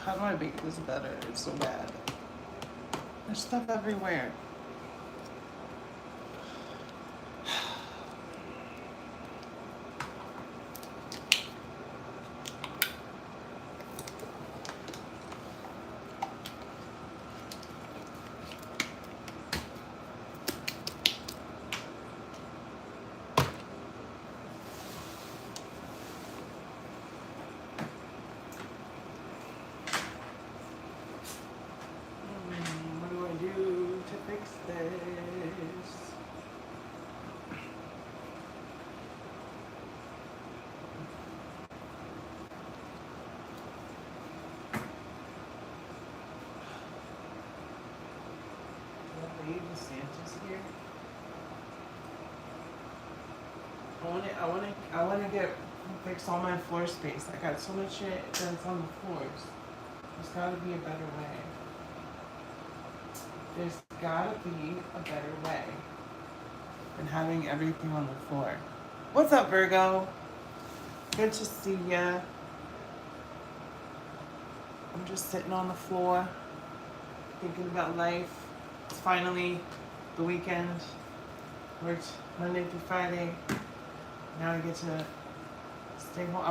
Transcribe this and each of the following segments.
How do I make this better? It's so bad. There's stuff everywhere. What do I do to fix this? Lady Santa's here. I wanna get fix all my floor space. I got so much shit that's on the floors. There's gotta be a better way. There's gotta be a better way than having everything on the floor. What's up, Virgo? Good to see ya. I'm just sitting on the floor, thinking about life. It's finally the weekend. Worked Monday through Friday. Now I get to stay home.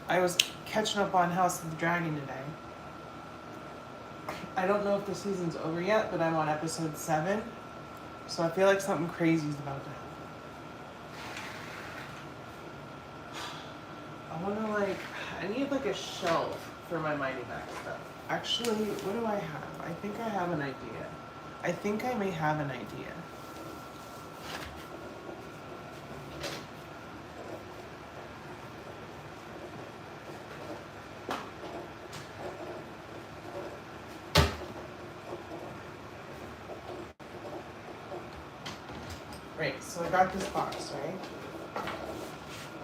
I was catching up on House of the Dragon today. I don't know if the season's over yet, but I'm on episode 7. So I feel like something crazy is about to happen. I need like a shelf for my Mighty Max stuff. Actually, what do I have? I think I have an idea. I think I may have an idea. Right, so I got this box, right?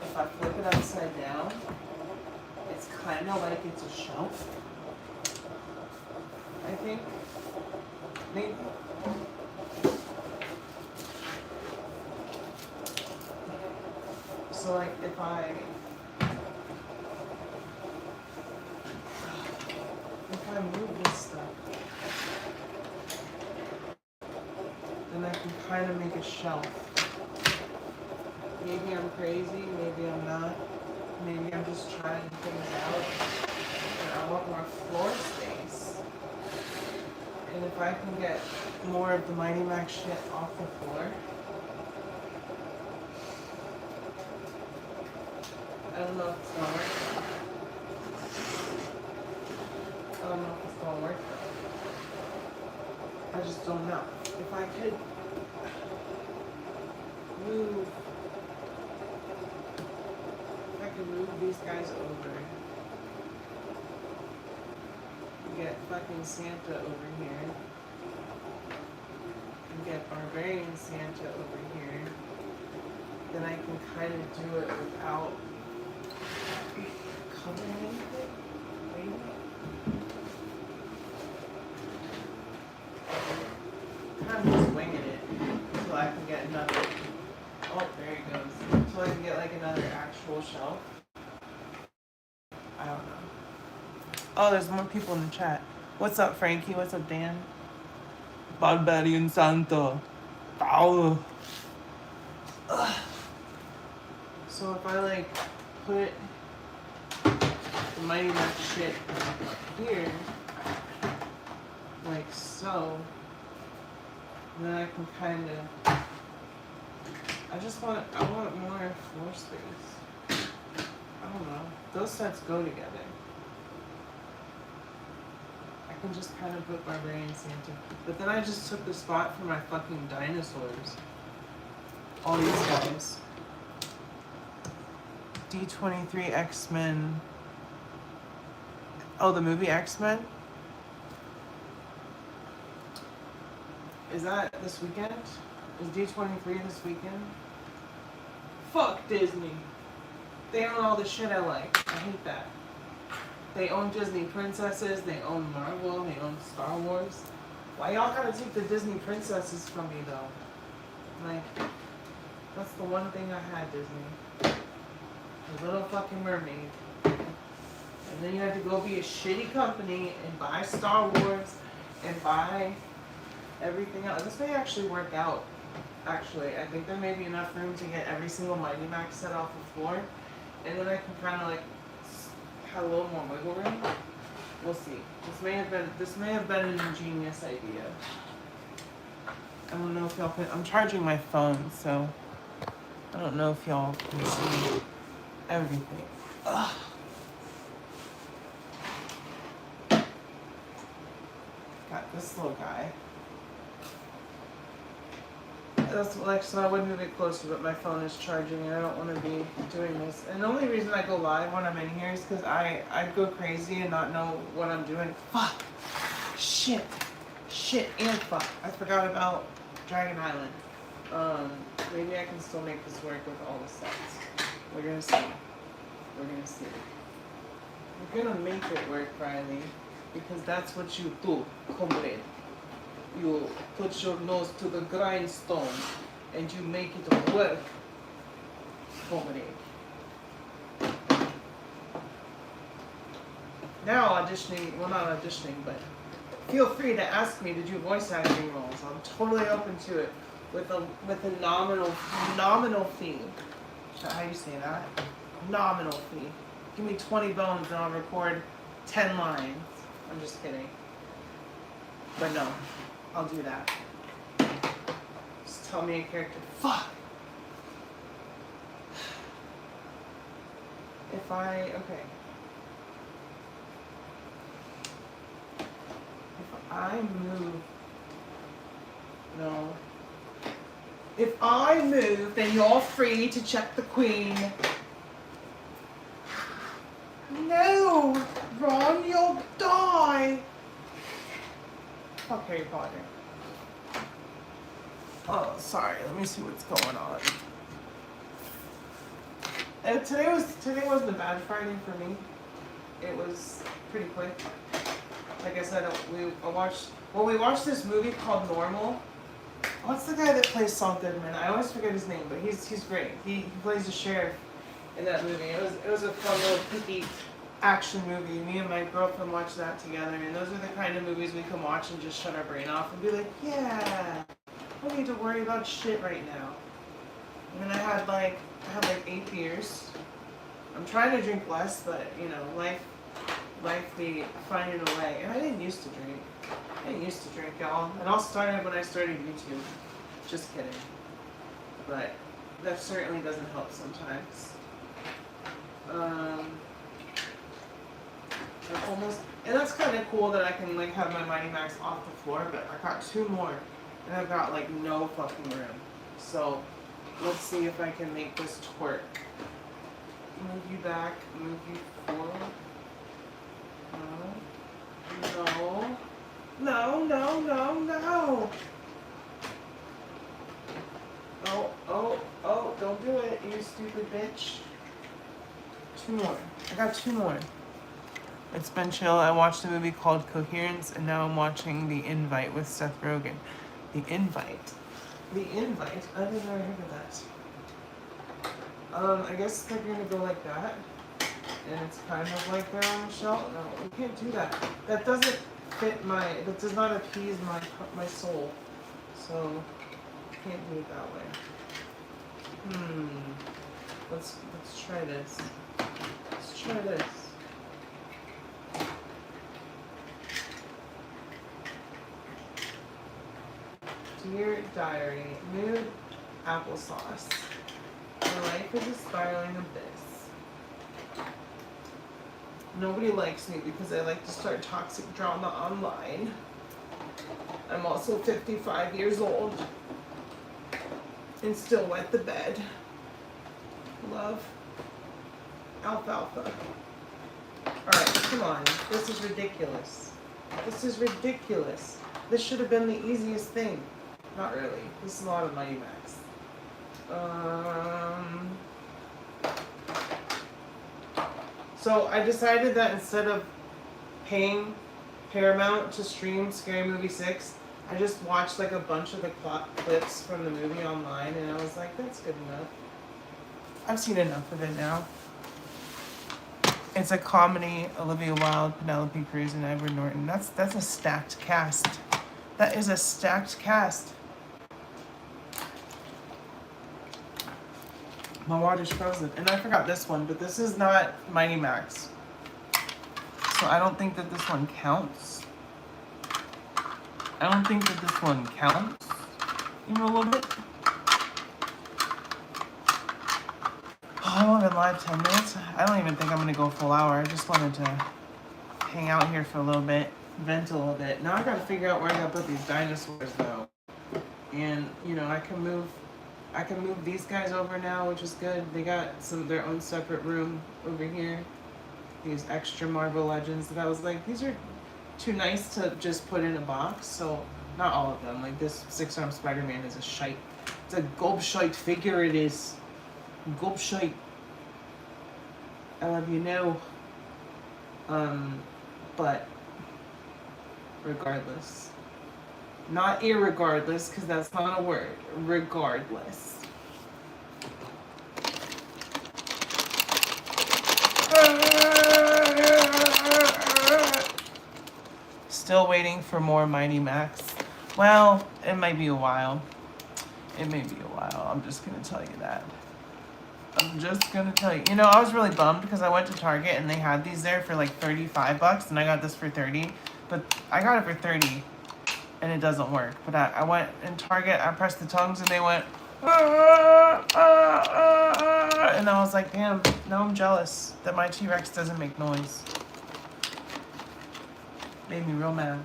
If I flip it upside down, it's kind of like it's a shelf. I think. Maybe. So like if I move this stuff, then I can kind of make a shelf. Maybe I'm crazy, maybe I'm not. Maybe I'm just trying things out. And I want more floor space. And if I can get more of the Mighty Max shit off the floor, I don't know if it's gonna work. I don't know if it's gonna work though. I just don't know. If I could move, these guys over, get fucking Santa over here, and get Barbarian Santa over here, then I can kind of do it without covering anything. Maybe. Kind of just winging it until I can get another. Oh, there he goes. Until I can get like another actual shelf. I don't know. Oh, there's more people in the chat. What's up, Frankie? What's up, Dan? Barbarian Santa. Ow. Ugh. So if I like put the Mighty Max shit here, like so, then I can kind of. I want more floor space. I don't know. Those sets go together. I can just kind of put Barbarian Santa. But then I just took the spot for my fucking dinosaurs. All these guys. D23 X-Men. Oh, the movie X-Men? Is that this weekend? Is D23 this weekend? Fuck Disney. They own all the shit I like. I hate that. They own Disney princesses, they own Marvel, they own Star Wars. Why y'all gotta take the Disney princesses from me though? Like, that's the one thing I had, Disney. The Little fucking Mermaid. And then you have to go be a shitty company and buy Star Wars and buy everything else. This may actually work out. Actually, I think there may be enough room to get every single Mighty Max set off the floor. And then I can kind of like have a little more wiggle room. We'll see. This may have been an ingenious idea. I don't know if y'all can. I'm charging my phone, so I don't know if y'all can see everything. Ugh. Got this little guy. That's like, so I would move it closer, but my phone is charging and I don't want to be doing this. And the only reason I go live when I'm in here is because I'd go crazy and not know what I'm doing. Fuck. Shit. Shit and fuck. I forgot about Dragon Island. Maybe I can still make this work with all the sets. We're gonna see. We're gonna see. We're gonna make it work, Riley, because that's what you do, comrade. You put your nose to the grindstone and you make it work, comrade. Now auditioning, well not auditioning, but feel free to ask me to do voice acting roles. I'm totally open to it with a nominal fee. How do you say that? Nominal fee. Give me 20 bones and I'll record 10 lines. I'm just kidding. But no, I'll do that. Just tell me a character. Fuck! Okay. I move. No. If I move, then you're free to check the queen. No! Ron, you'll die! Fuck Harry Potter. Oh, sorry. Let me see what's going on. Today wasn't a bad Friday for me. It was pretty quick. Like I said, we watched this movie called Normal. What's the guy that plays Saul Goodman? I always forget his name, but he's great. He plays the sheriff in that movie. It was a fun little picky action movie. Me and my girlfriend watched that together, and those are the kind of movies we can watch and just shut our brain off and be like, yeah, I don't need to worry about shit right now. And then I had like 8 beers. I'm trying to drink less, but you know, life be finding a way. And I didn't used to drink. Y'all. It all started when I started YouTube. Just kidding. But that certainly doesn't help sometimes. And that's kind of cool that I can like have my Mighty Max off the floor, but I got 2 more, and I've got like no fucking room. So let's see if I can make this twerk. Move you back, move you forward. No. Oh, don't do it, you stupid bitch. 2 more. I got 2 more. It's been chill. I watched a movie called Coherence, and now I'm watching The Invite with Seth Rogen. The Invite? I didn't ever heard of that. I guess they're gonna go like that. And it's kind of like they're on the shelf. No, we can't do that. That doesn't fit that does not appease my soul. So, can't do it that way. Let's try this. Let's try this. Dear Diary, mood applesauce. My life is a spiraling abyss. Nobody likes me because I like to start toxic drama online. I'm also 55 years old and still wet the bed. Love. Alfalfa. Alright, come on. This is ridiculous. This should have been the easiest thing. Not really. This is a lot of Mighty Max. So I decided that instead of paying Paramount to stream Scary Movie 6, I just watched like a bunch of the clips from the movie online, and I was like, that's good enough. I've seen enough of it now. It's a comedy. Olivia Wilde, Penelope Cruz, and Edward Norton. That's a stacked cast. That is a stacked cast. My water's frozen. And I forgot this one, but this is not Mighty Max. So I don't think that this one counts. I don't think that this one counts. Even a little bit. Oh, I've only been live 10 minutes. I don't even think I'm gonna go a full hour. I just wanted to hang out here for a little bit, vent a little bit. Now I gotta figure out where I gotta put these dinosaurs though. And you know, I can move these guys over now, which is good. They got their own separate room over here. These extra Marvel Legends that I was like, these are too nice to just put in a box. So not all of them. Like this 6-arm Spider-Man is a shite. It's a Gobshite figure. It is Gobshite. I love you know. But regardless. Not irregardless, because that's not a word. Regardless. Still waiting for more Mighty Max. Well, it might be a while. It may be a while. I'm just going to tell you that. I'm just going to tell you. You know, I was really bummed because I went to Target and they had these there for like $35 and I got this for $30. But I got it for $30 and it doesn't work. But I went in Target, I pressed the tongues and they went, and I was like, damn, now I'm jealous that my T-Rex doesn't make noise. Made me real mad.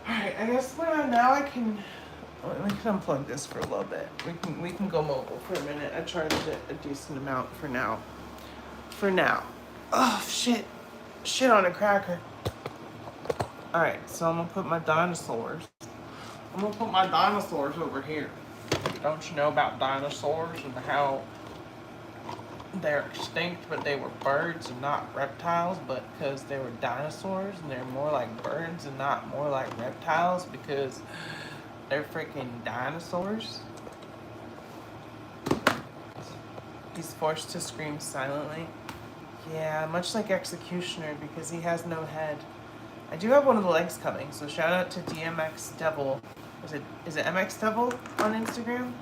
Alright, I guess now we can unplug this for a little bit. We can go mobile for a minute. I charged it a decent amount for now. Oh shit. Shit on a cracker. Alright, so I'm gonna put my dinosaurs. Over here. Don't you know about dinosaurs and how they're extinct, but they were birds and not reptiles, but because they were dinosaurs and they're more like birds and not more like reptiles because they're freaking dinosaurs. He's forced to scream silently. Yeah, much like Executioner because he has no head. I do have one of the legs coming, so shout out to DMX Devil. Is it MX Devil on Instagram?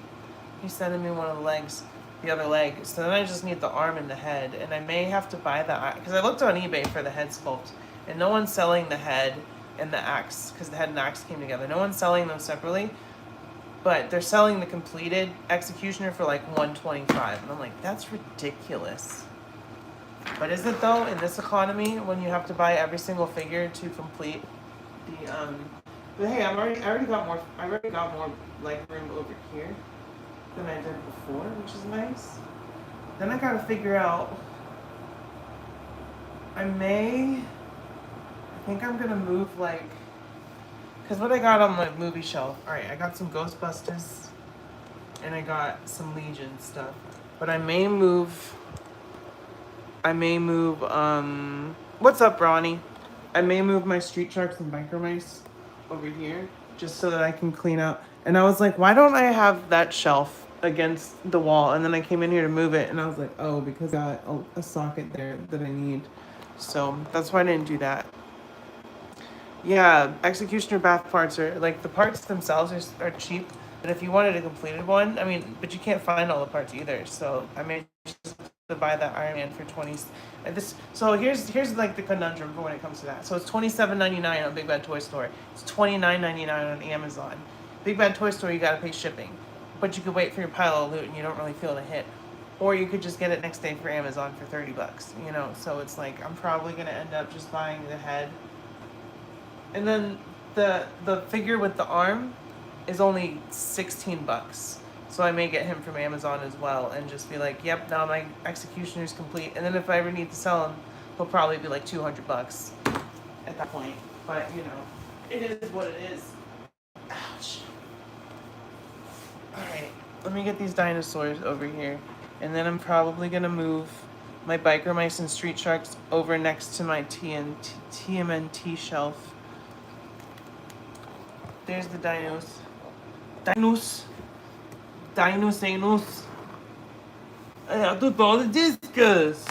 He's sending me one of the legs. The other leg. So then I just need the arm and the head. And I may have to buy the... Because I looked on eBay for the head sculpt. And no one's selling the head and the axe. Because the head and the axe came together. No one's selling them separately. But they're selling the completed Executioner for like $125. And I'm like, that's ridiculous. But is it though, in this economy, when you have to buy every single figure to complete the... But hey, I already got more leg room over here than I did before, which is nice. Then I gotta figure out, I think I'm gonna move like, cause what I got on my movie shelf, alright, I got some Ghostbusters, and I got some Legion stuff, but I may move, what's up, Ronnie? I may move my Street Sharks and Biker Mice over here, just so that I can clean out. And I was like, why don't I have that shelf against the wall? And then I came in here to move it, and I was like, oh, because I got a socket there that I need. So that's why I didn't do that. Yeah, Executioner bath parts are, like, the parts themselves are cheap. But if you wanted a completed one, I mean, but you can't find all the parts either. So I may just buy that Iron Man for 20. So here's like the conundrum for when it comes to that. So it's $27.99 on Big Bad Toy Store. It's $29.99 on Amazon. Big Bad Toy Store, you gotta pay shipping, but you could wait for your pile of loot and you don't really feel the hit. Or you could just get it next day for Amazon for $30. You know, so it's like I'm probably gonna end up just buying the head, and then the figure with the arm is only $16. So I may get him from Amazon as well and just be like, yep, now my Executioner's complete. And then if I ever need to sell him, he'll probably be like $200 at that point. But, you know, it is what it is. Ouch. Alright, let me get these dinosaurs over here. And then I'm probably going to move my Biker Mice and Street Sharks over next to my TMNT shelf. There's the dinos. Dinos. I have to follow the discus.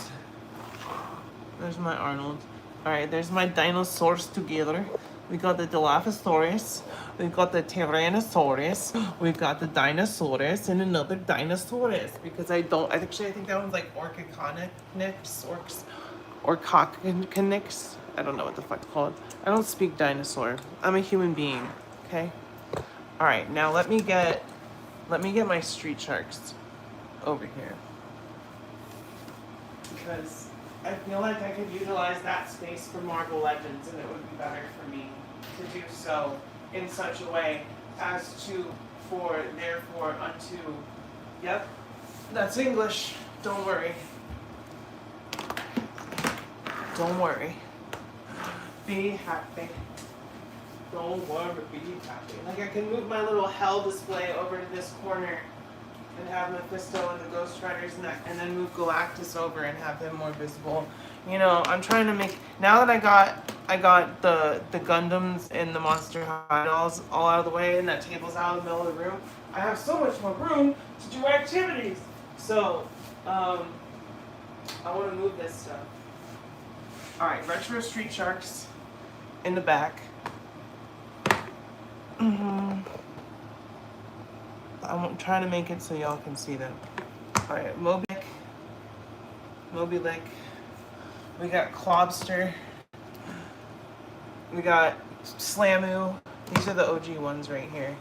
Where's my Arnold? Alright, there's my dinosaurs together. We got the Dilophosaurus, we got the Tyrannosaurus, we've got the Dinosaurus, and another Dinosaurus. Because I think that one's like Orcoconyx. I don't know what the fuck it's called. I don't speak dinosaur. I'm a human being, okay? Alright, now let me get my street sharks over here. Because I feel like I could utilize that space for Marvel Legends, and it would be better for me to do so in such a way as to, therefore, unto, yep, that's English, don't worry. Don't worry. Be happy. Don't worry, be happy. Like I can move my little hell display over to this corner and have Mephisto and the Ghost Riders and then move Galactus over and have him more visible. You know, I'm trying to make, now that I got the Gundams and the Monster High dolls all out of the way and that table's out in the middle of the room, I have so much more room to do activities. So, I want to move this stuff. Alright, Retro Street Sharks in the back. I'm trying to make it so y'all can see them. Alright, Moby Lick. We got Clobster. We got Slamu. These are the OG ones right here.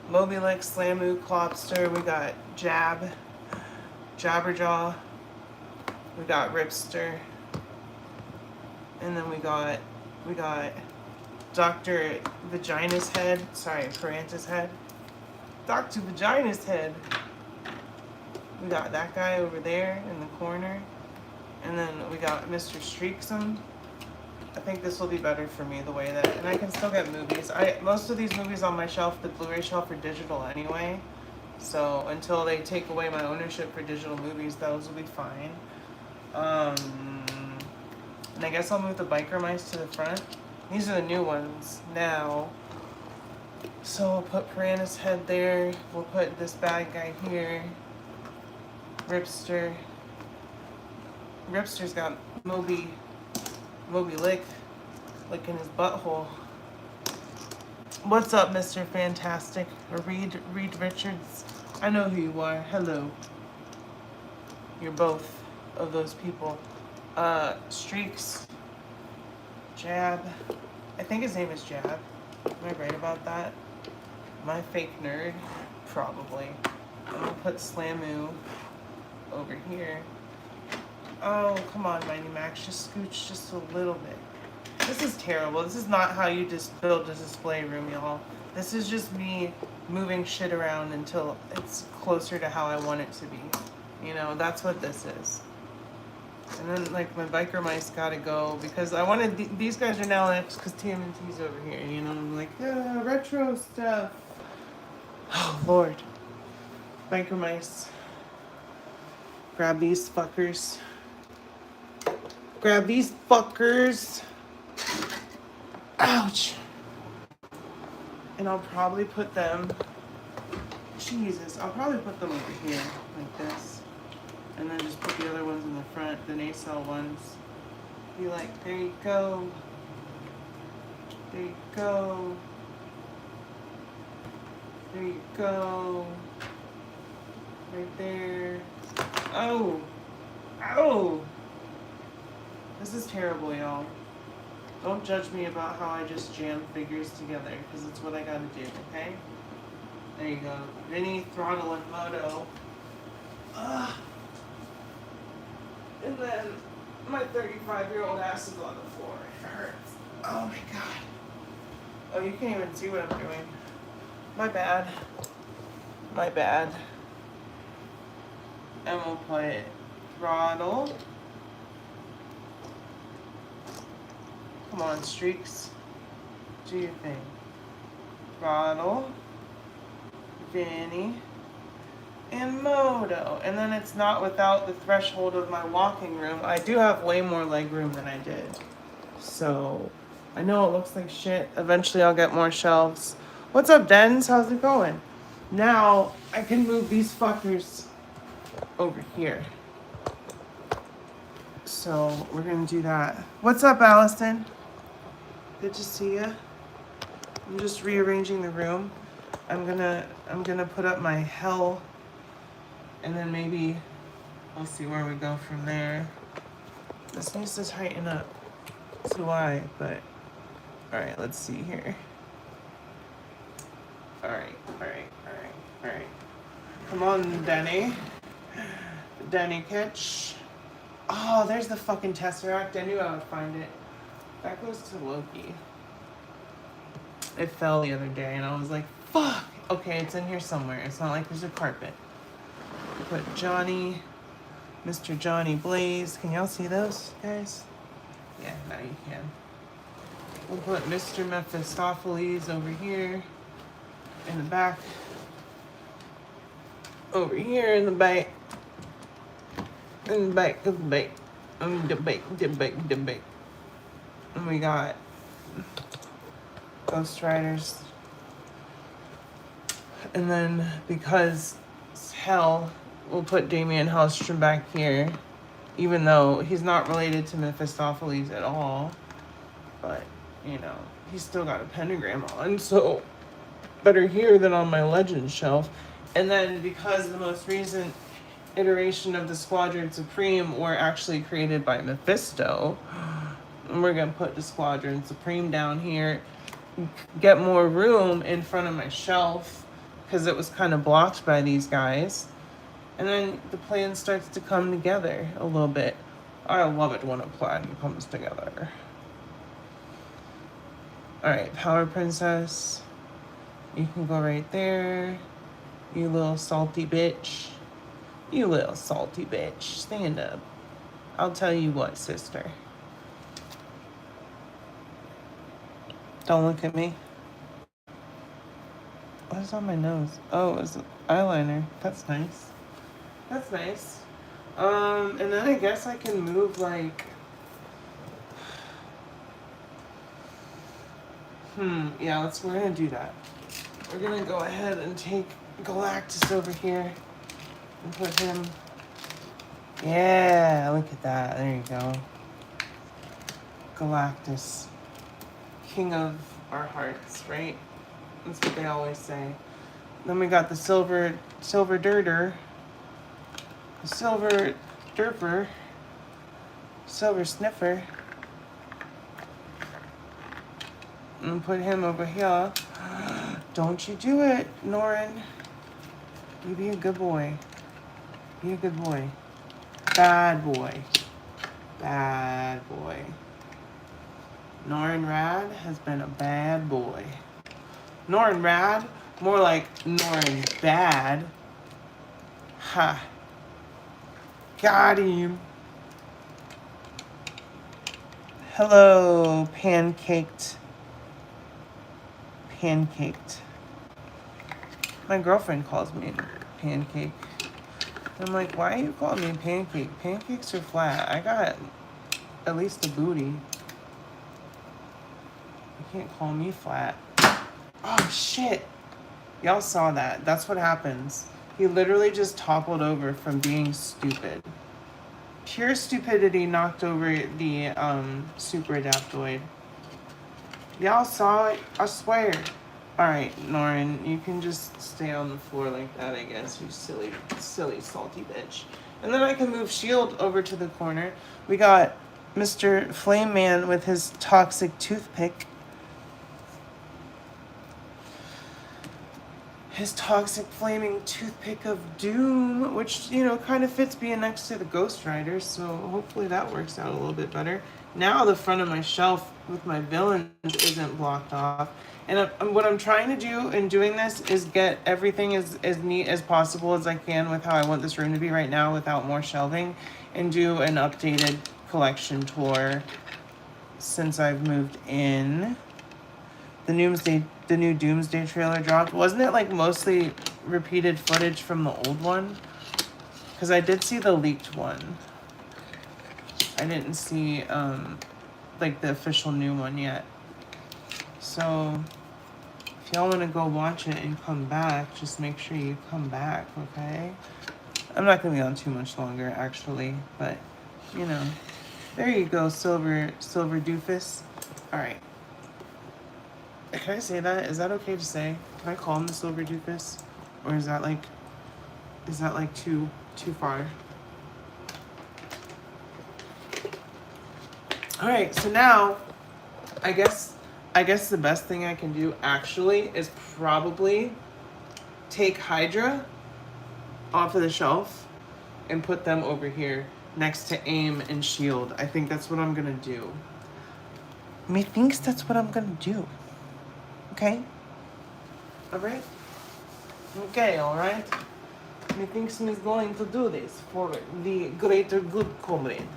Moby Lick, Slamu, Clobster. We got Jab, Jabberjaw. We got Ripster. And then we got Dr. Vagina's Head. Sorry, Paranta's Head. Dr. Vagina's Head. We got that guy over there in the corner. And then we got Mr. Streaksome. I think this will be better for me the way that, and I can still get movies. Most of these movies on my shelf, the Blu-ray shelf, are digital anyway. So until they take away my ownership for digital movies, those will be fine. And I guess I'll move the biker mice to the front. These are the new ones now. So we'll put Piranha's Head there. We'll put this bad guy here. Ripster. Ripster's got Moby Lick licking his butthole. What's up, Mr. Fantastic? Or Reed Richards? I know who you are. Hello. You're both of those people. Streaks. Jab. I think his name is Jab. Am I right about that? Am I a fake nerd? Probably. I'm gonna put Slamu over here. Oh, come on, Mighty Max. Just scooch just a little bit. This is terrible. This is not how you just build a display room, y'all. This is just me moving shit around until it's closer to how I want it to be. You know, that's what this is. And then, like, my biker mice gotta go because I wanted, these guys are now next because TMNT's over here, you know? I'm like, retro stuff. Oh, Lord. Biker mice. Grab these fuckers. Grab these fuckers. Ouch. And I'll probably put them, Jesus, I'll probably put them over here, like this. And then just put the other ones in the front, the nacelle ones. Be like, there you go. There you go. There you go. Right there. Oh. Ow. This is terrible, y'all. Don't judge me about how I just jam figures together, because it's what I gotta do, okay? There you go. Vinny, Throttle, and Moto. Ugh. And then my 35-year-old ass is on the floor. It hurts. Oh my god. Oh, you can't even see what I'm doing. My bad. My bad. And we'll put Throttle. Come on, Streaks. Do your thing. Throttle. Vinny. And Moto. And then it's not without the threshold of my walking room. I do have way more leg room than I did. So, I know it looks like shit. Eventually I'll get more shelves. What's up, Dens? How's it going? Now, I can move these fuckers over here. So we're gonna do that. What's up, Allison? Good to see you. I'm just rearranging the room. I'm gonna put up my hell, and then maybe we'll see where we go from there. This needs to tighten up. So why? But all right, let's see here. All right. Come on, Danny. Danny catch. Oh, there's the fucking Tesseract. I knew I would find it. That goes to Loki. It fell the other day, and I was like, fuck. Okay, it's in here somewhere. It's not like there's a carpet. Put Johnny, Mr. Johnny Blaze. Can y'all see those, guys? Yeah, now you can. We'll put Mr. Mephistopheles over here in the back. Over here in the back. In the back of the back. The back. And we got Ghost Riders. And then because it's hell, we'll put Damian Hellstrom back here. Even though he's not related to Mephistopheles at all. But, you know, he's still got a pentagram on. So, better here than on my Legend shelf. And then because the most recent iteration of the Squadron Supreme were actually created by Mephisto, we're going to put the Squadron Supreme down here. Get more room in front of my shelf. Because it was kind of blocked by these guys. And then the plan starts to come together a little bit. I love it when a plan comes together. Alright, Power Princess. You can go right there. You little salty bitch. You little salty bitch. Stand up. I'll tell you what, sister. Don't look at me. What is on my nose? Oh, it's eyeliner. That's nice. That's nice. And then I guess I can move like... yeah, we're gonna do that. We're gonna go ahead and take Galactus over here and put him... Yeah, look at that. There you go. Galactus. King of our hearts, right? That's what they always say. Then we got the silver dirter. The silver derper. Silver sniffer. And put him over here. Don't you do it, Norin. You be a good boy. Be a good boy. Bad boy. Bad boy. Norin Rad has been a bad boy. Norin Rad? More like Norin Bad. Ha. Got him. Hello, pancaked. My girlfriend calls me pancake. I'm like, why are you calling me pancake? Pancakes are flat. I got at least a booty. You can't call me flat. Oh, shit. Y'all saw that. That's what happens. He literally just toppled over from being stupid. Pure stupidity knocked over the super adaptoid. Y'all saw it? I swear. Alright, Norin, you can just stay on the floor like that, I guess, you silly, salty bitch. And then I can move S.H.I.E.L.D. over to the corner. We got Mr. Flame Man with his toxic toothpick. His toxic flaming toothpick of doom, which, you know, kind of fits being next to the Ghost Rider, so hopefully that works out a little bit better. Now the front of my shelf with my villains isn't blocked off. And what I'm trying to do in doing this is get everything as neat as possible as I can with how I want this room to be right now without more shelving, and do an updated collection tour since I've moved in. The new Doomsday trailer dropped. Wasn't it like mostly repeated footage from the old one? Because I did see the leaked one. I didn't see like the official new one yet. So if y'all want to go watch it and come back, just make sure you come back, okay? I'm not going to be on too much longer, actually, but, you know, There you go, silver doofus. All right. Can I say that? Is that okay to say? Can I call him the silver doofus, or is that like too far? All right. So now, I guess the best thing I can do actually is probably take Hydra off of the shelf and put them over here next to AIM and S.H.I.E.L.D. I think that's what I'm gonna do. Methinks that's what I'm gonna do. Okay? Alright? Okay, alright? Methinks me is going to do this for the greater good, comrade.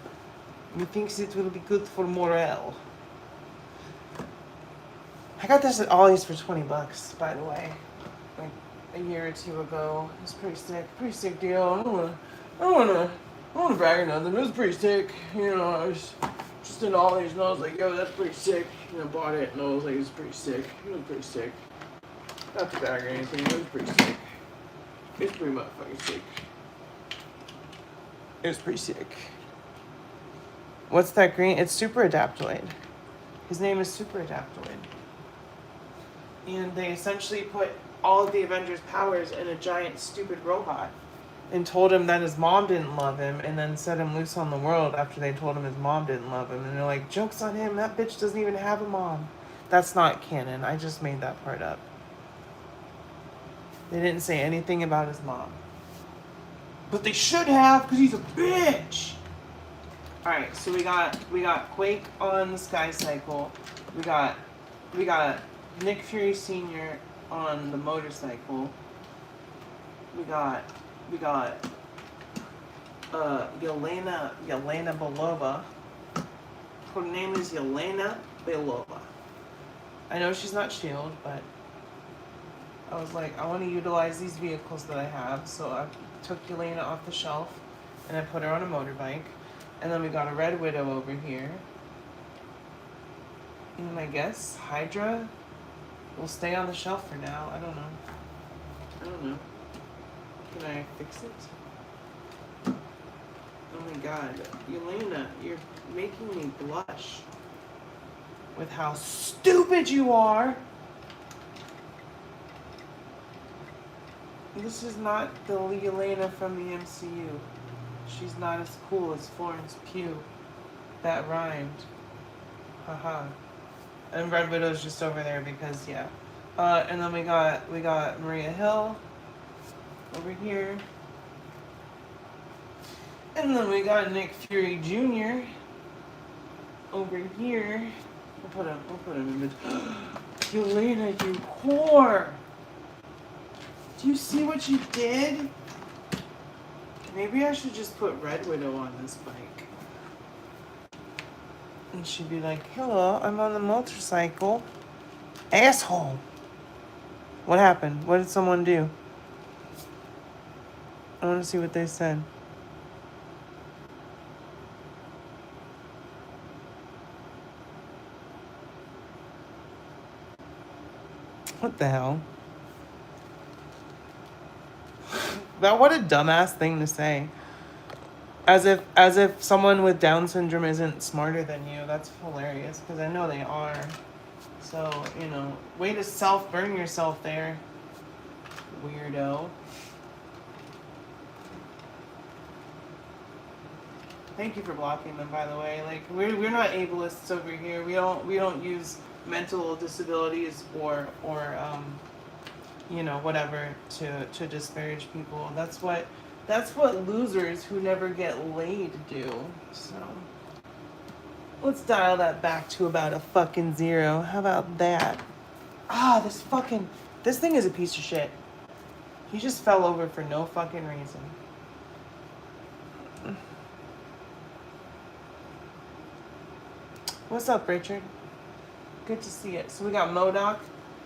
Methinks it will be good for morale. I got this at Ollie's for $20, by the way. Like a year or two ago. It was pretty sick deal. I don't wanna brag or nothing. It was pretty sick. You know, I was just in Ollie's and I was like, yo, that's pretty sick. You know, bought it and I was like, it's pretty sick. It was pretty sick. Not to brag or anything. It was pretty sick. It's pretty motherfucking sick. It was pretty sick. What's that green? It's Super Adaptoid. His name is Super Adaptoid. And they essentially put all of the Avengers' powers in a giant stupid robot and told him that his mom didn't love him and then set him loose on the world after they told him his mom didn't love him. And they're like, joke's on him, that bitch doesn't even have a mom. That's not canon. I just made that part up. They didn't say anything about his mom. But they should have, because he's a bitch! Alright, so we got Quake on the Sky Cycle. We got Nick Fury Sr. on the motorcycle. We got Yelena Belova. Her name is Yelena Belova. I know she's not S.H.I.E.L.D, but I was like, I want to utilize these vehicles that I have, so I took Yelena off the shelf and I put her on a motorbike. And then we got a Red Widow over here. And I guess Hydra will stay on the shelf for now. I don't know. Can I fix it? Oh my god. Yelena, you're making me blush with how stupid you are. This is not the Yelena from the MCU. She's not as cool as Florence Pugh. That rhymed. Haha. And Red Widow's just over there because, yeah. And then we got Maria Hill over here. And then we got Nick Fury Jr. over here. We'll put him in mid. Yelena, you whore! Do you see what you did? Maybe I should just put Red Widow on this bike. And she'd be like, hello, I'm on the motorcycle. Asshole! What happened? What did someone do? I want to see what they said. What the hell? That what a dumbass thing to say. As if someone with Down syndrome isn't smarter than you. That's hilarious, because I know they are. So, you know, way to self-burn yourself there, weirdo. Thank you for blocking them, by the way. Like, we're not ableists over here. We don't use mental disabilities or you know, whatever to disparage people. That's what losers who never get laid do. So let's dial that back to about a fucking 0. How about that? This thing is a piece of shit. He just fell over for no fucking reason. What's up, Richard? Good to see it. So we got MODOK.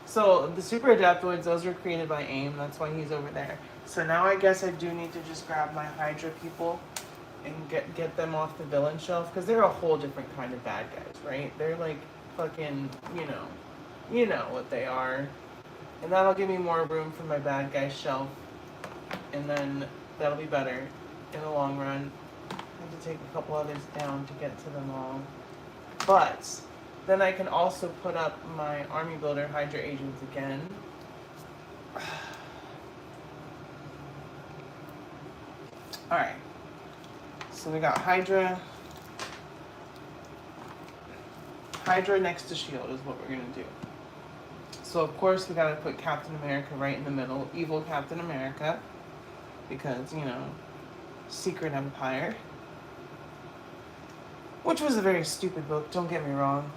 So the Super Adaptoids, those were created by AIM. That's why he's over there. So now I guess I do need to just grab my Hydra people and get them off the villain shelf, because they're a whole different kind of bad guys, right? They're like fucking, you know what they are. And that'll give me more room for my bad guy shelf. And then that'll be better in the long run. I have to take a couple others down to get to them all. But then I can also put up my Army Builder Hydra agents again. Alright. So we got Hydra. Hydra next to S.H.I.E.L.D. is what we're going to do. So of course we got to put Captain America right in the middle. Evil Captain America. Because, you know, Secret Empire. Which was a very stupid book, don't get me wrong.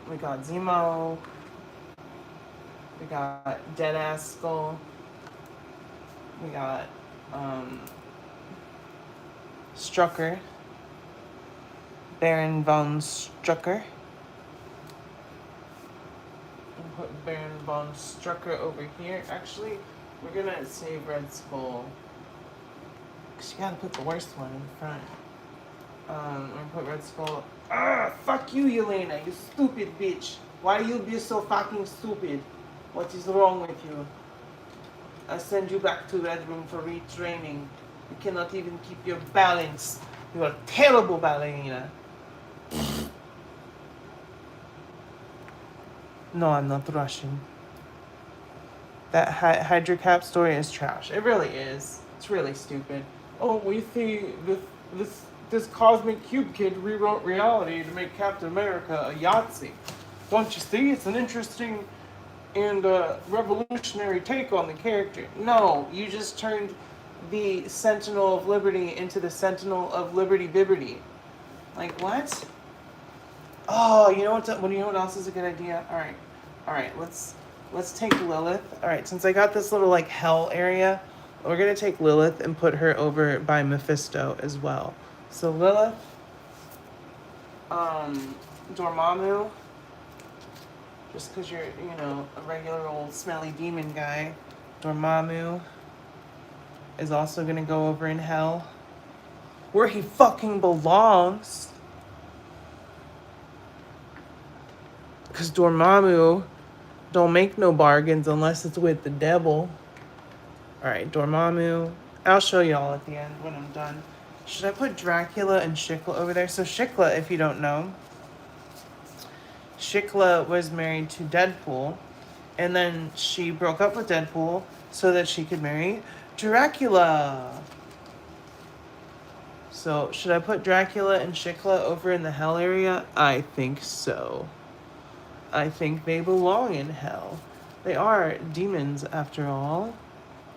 We got Zemo. We got Deadass Skull. We got Strucker. Baron von Strucker. And put Baron von Strucker over here. Actually, we're gonna save Red Skull. Because you gotta put the worst one in front. We're gonna put Red Skull. Ah, fuck you, Yelena, you stupid bitch. Why you be so fucking stupid? What is wrong with you? I send you back to Red Room for retraining. You cannot even keep your balance. You are a terrible ballerina. No, I'm not Russian. That Hydra Cap story is trash. It really is. It's really stupid. Oh, we see this cosmic cube kid rewrote reality to make Captain America a Yahtzee. Don't you see? It's an interesting and revolutionary take on the character. No, you just turned the Sentinel of Liberty into the Sentinel of Liberty Bibberty. Like, what? Oh, you know what else is a good idea? All right. Let's take Lilith. All right, since I got this little like hell area, we're gonna take Lilith and put her over by Mephisto as well. So Lilith, Dormammu. Just because you're, you know, a regular old smelly demon guy, Dormammu is also gonna go over in hell, where he fucking belongs. Because Dormammu don't make no bargains unless it's with the devil. Alright, Dormammu. I'll show y'all at the end when I'm done. Should I put Dracula and S.H.I.E.L.D. over there? So S.H.I.E.L.D., if you don't know, S.H.I.E.L.D. was married to Deadpool. And then she broke up with Deadpool so that she could marry Dracula. So, should I put Dracula and S.H.I.E.L.D. over in the hell area? I think so. I think they belong in hell. They are demons, after all.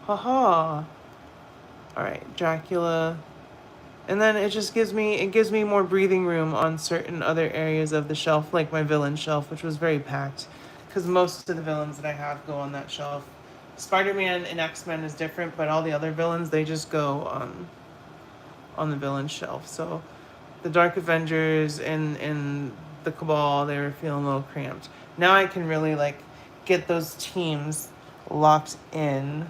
Haha. Alright, Dracula. And then it just gives me more breathing room on certain other areas of the shelf, like my villain shelf, which was very packed. Because most of the villains that I have go on that shelf. Spider-Man and X-Men is different, but all the other villains, they just go on the villain shelf. So the Dark Avengers and the Cabal, they were feeling a little cramped. Now I can really like get those teams locked in.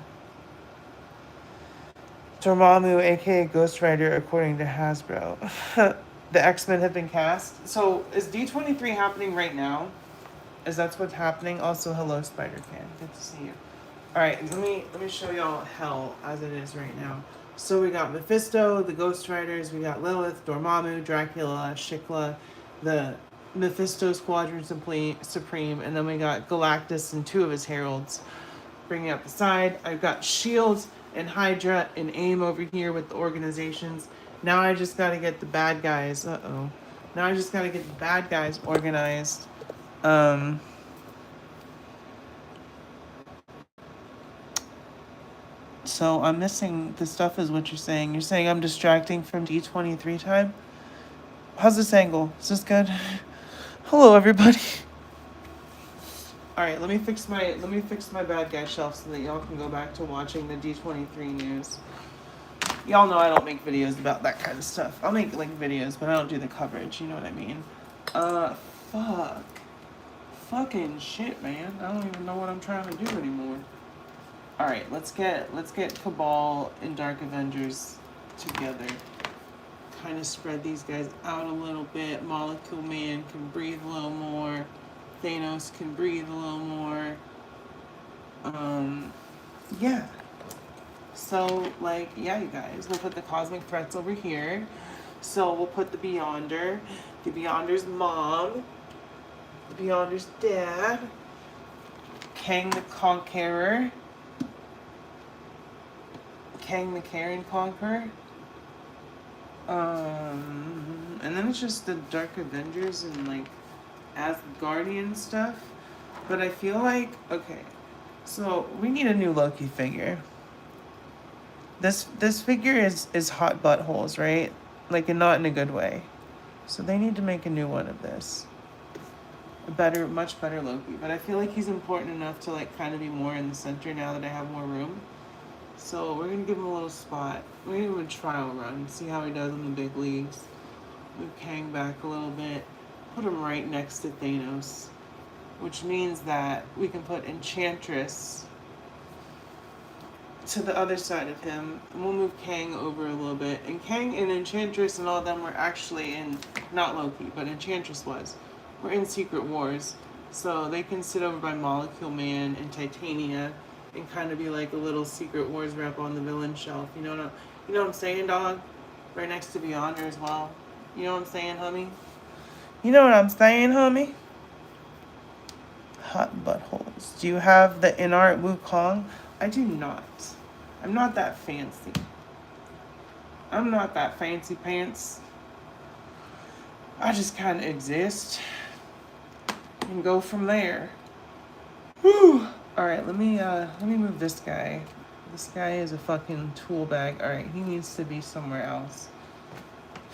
Dormammu, aka Ghost Rider, according to Hasbro. The X-Men have been cast. So is D23 happening right now? Is that what's happening? Also, hello, Spider-Fan. Good to see you. Alright, let me show y'all hell as it is right now. So we got Mephisto, the Ghost Riders, we got Lilith, Dormammu, Dracula, S.H.I.E.L.D., the Mephisto Squadron Supreme, and then we got Galactus and two of his heralds. Bringing up the side, I've got S.H.I.E.L.D. and Hydra and AIM over here with the organizations. Now I just gotta get the bad guys. Now I just gotta get the bad guys organized. So I'm missing the stuff is what you're saying. You're saying I'm distracting from D23 time? How's this angle? Is this good? Hello, everybody. Alright, let me fix my bad guy shelf so that y'all can go back to watching the D23 news. Y'all know I don't make videos about that kind of stuff. I'll make like videos, but I don't do the coverage, you know what I mean? Fuck. Fucking shit, man. I don't even know what I'm trying to do anymore. Alright, let's get Cabal and Dark Avengers together. Kind of spread these guys out a little bit. Molecule Man can breathe a little more. Thanos can breathe a little more. Yeah. So, like, yeah, you guys, we'll put the cosmic threats over here. So we'll put the Beyonder, the Beyonder's mom, the Beyonder's dad, Kang the Conqueror, Kang the Karen Conqueror. And then it's just the Dark Avengers and like Asgardian stuff. But I feel like, okay, so we need a new Loki figure. This figure is hot buttholes, right? Like, and not in a good way. So they need to make a new one of this. A better, much better Loki. But I feel like he's important enough to like kind of be more in the center now that I have more room. So we're gonna give him a little spot. We're gonna give him a trial run, see how he does in the big leagues. Move Kang back a little bit. Put him right next to Thanos. Which means that we can put Enchantress to the other side of him. And we'll move Kang over a little bit. And Kang and Enchantress and all of them were actually in, not Loki, but Enchantress was. We're in Secret Wars. So they can sit over by Molecule Man and Titania and kind of be like a little Secret Wars rep on the villain shelf. You know what I'm saying, dog? Right next to Beyonder as well. You know what I'm saying, homie? You know what I'm saying, homie? Hot buttholes. Do you have the in-art Wukong? I do not. I'm not that fancy. I'm not that fancy pants. I just kind of exist and go from there. Whew. All right, let me move this guy. This guy is a fucking tool bag. All right, he needs to be somewhere else.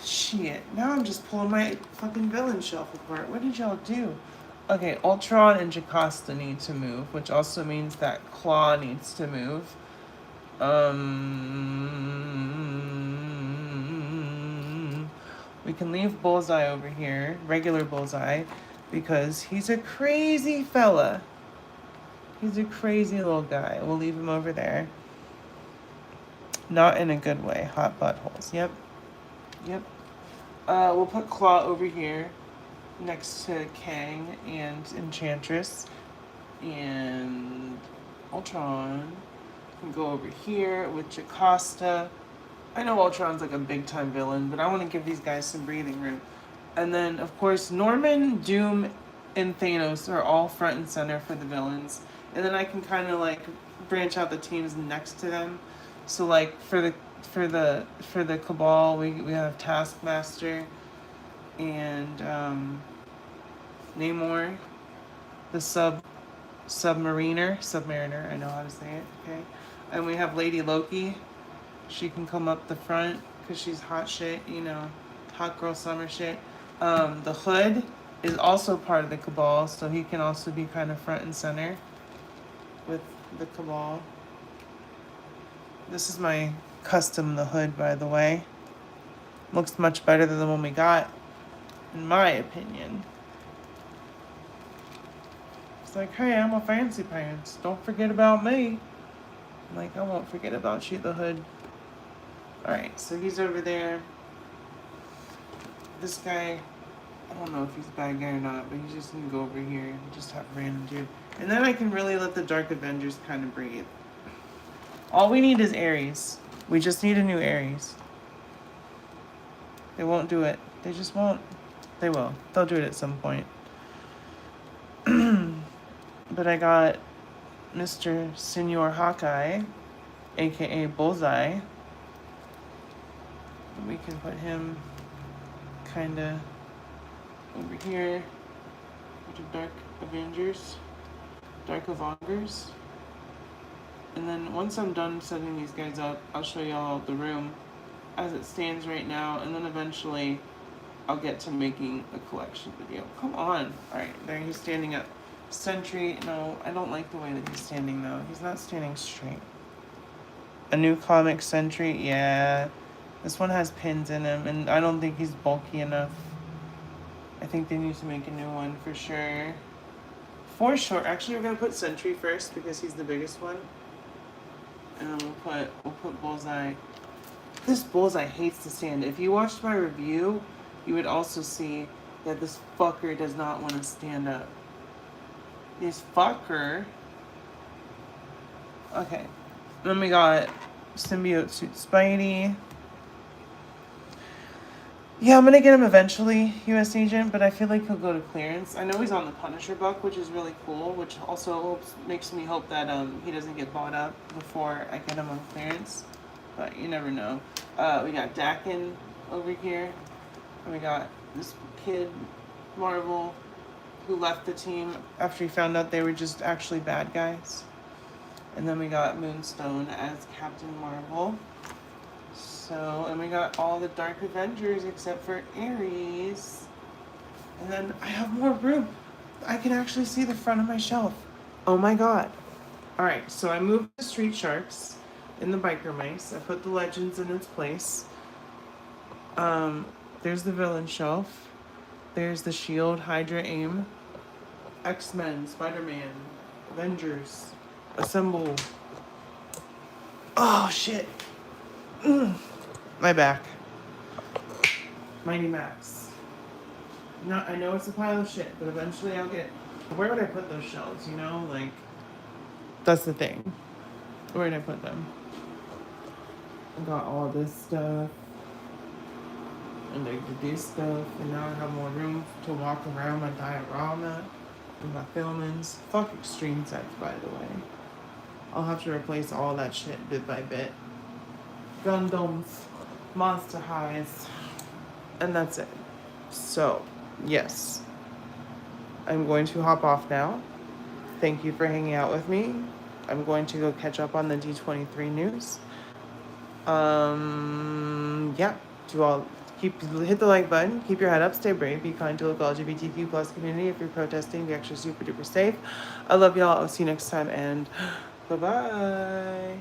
Shit. Now I'm just pulling my fucking villain shelf apart. What did y'all do? Okay, Ultron and Jocasta need to move, which also means that Claw needs to move. We can leave Bullseye over here, regular Bullseye, because he's a crazy fella. He's a crazy little guy. We'll leave him over there. Not in a good way. Hot buttholes. Yep. We'll put Claw over here next to Kang and Enchantress. And Ultron can go over here with Jocasta. I know Ultron's like a big time villain, but I want to give these guys some breathing room. And then, of course, Norman, Doom, and Thanos are all front and center for the villains. And then I can kind of like branch out the teams next to them. So like for the Cabal, we have Taskmaster and Namor, the Submariner. I know how to say it. Okay, and we have Lady Loki. She can come up the front because she's hot shit. You know, hot girl summer shit. The Hood is also part of the Cabal, so he can also be kind of front and center with the Cabal. This is my custom The Hood, by the way. Looks much better than the one we got, in my opinion. It's like, hey, I'm a fancy pants. Don't forget about me. I'm like, I won't forget about you, The Hood. Alright, so he's over there. This guy, I don't know if he's a bad guy or not, but he's just gonna go over here and just have random dude. And then I can really let the Dark Avengers kind of breathe. All we need is Ares. We just need a new Ares. They won't do it. They just won't. They will. They'll do it at some point. But I got Mr. Senor Hawkeye, aka Bullseye. We can put him kind of over here with the Dark Avengers. And then once I'm done setting these guys up, I'll show y'all the room as it stands right now, and then eventually I'll get to making a collection video. Come on. Alright, there he's standing up. Sentry, no, I don't like the way that he's standing though. He's not standing straight. A new comic Sentry, yeah. This one has pins in him, and I don't think he's bulky enough. I think they need to make a new one for sure. For sure. Actually, we're gonna put Sentry first because he's the biggest one. And then we'll put Bullseye. This Bullseye hates to stand. If you watched my review, you would also see that this fucker does not want to stand up. This fucker. Okay. Then we got Symbiote Suit Spidey. Yeah, I'm gonna get him eventually, U.S. agent, but I feel like he'll go to clearance. I know he's on the Punisher book, which is really cool, which also makes me hope that he doesn't get bought up before I get him on clearance. But you never know. We got Dakin over here. And we got this kid, Marvel, who left the team after he found out they were just actually bad guys. And then we got Moonstone as Captain Marvel. So, and we got all the Dark Avengers except for Ares. And then I have more room. I can actually see the front of my shelf. Oh my god. Alright, so I moved the Street Sharks in the Biker Mice. I put the Legends in its place. There's the villain shelf. There's the S.H.I.E.L.D, Hydra, AIM, X-Men, Spider-Man, Avengers, Assemble. Oh shit. My back. Mighty Max. No, I know it's a pile of shit, but eventually I'll get. Where would I put those shelves? You know, like that's the thing. Where did I put them? I got all this stuff, and I did this stuff, and now I have more room to walk around my diorama and my filmings. Fuck extreme sets, by the way. I'll have to replace all that shit bit by bit. Gundams, Monster Highs, and that's it. So, yes. I'm going to hop off now. Thank you for hanging out with me. I'm going to go catch up on the D23 news. Yeah. Do all hit the like button, keep your head up, stay brave, be kind to local LGBTQ plus community. If you're protesting, be extra super duper safe. I love y'all. I'll see you next time, and bye bye.